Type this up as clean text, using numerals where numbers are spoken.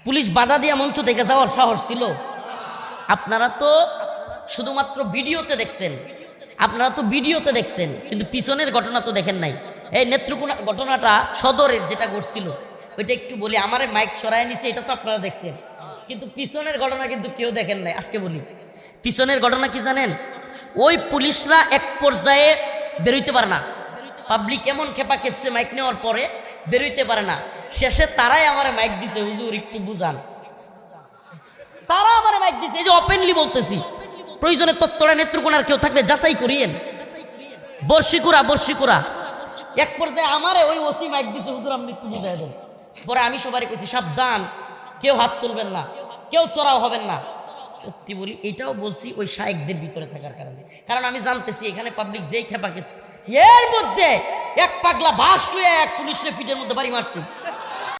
Police বাধা দিয়ে মঞ্চ থেকে যাওয়ার সাহস ছিল? আপনারা তো শুধুমাত্র ভিডিওতে দেখছেন, কিন্তু পিছনের ঘটনা তো দেখেন নাই। এই নেত্রকোনা ঘটনাটা সদরের যেটা ঘটছিল ওইটা একটু বলি। আমারে মাইক সরায় নিছে, এটা তো আপনারা দেখছেন, কিন্তু পিছনের ঘটনা কিন্তু কেউ দেখেন নাই। আজকে বলি পিছনের ঘটনা কি জানেন? ওই পুলিশরা এক পর্যায়ে বেরোইতে পারে না, পাবলিক এমন খেপা খেপছে মাইক নেওয়ার পরে বেরোইতে পারে না। শেষে তারাই আমারে মাইক দিছে, হুজুর একটু বুঝান। তারা আমারে মাইক দিছে, এই যে ওপেনলি বলতেছি, প্রয়োজনে তত্ত্বরা নেত্রকোনার কেউ থাকবে যাচাই করিয়েন, বর্ষিকুরা। এক পর্যায়ে আমারে ওই ওসি মাইক দিছে, হুজুর আপনি একটু বুঝাই দেন। পরে আমি সবারই কইছি সাবধান, কেউ হাত তুলবেন না, কেউ চড়াও হবেন না। সত্যি বলি এটাও বলছি ওই শায়েকদের ভিতরে থাকার কারণে, কারণ আমি জানতেছি এখানে পাবলিক যেই খেপা খেয়েছে, এর মধ্যে এক পাগলা বাস লুয়ে এক পুলিশের ফিটের মধ্যে বাড়ি মারছি।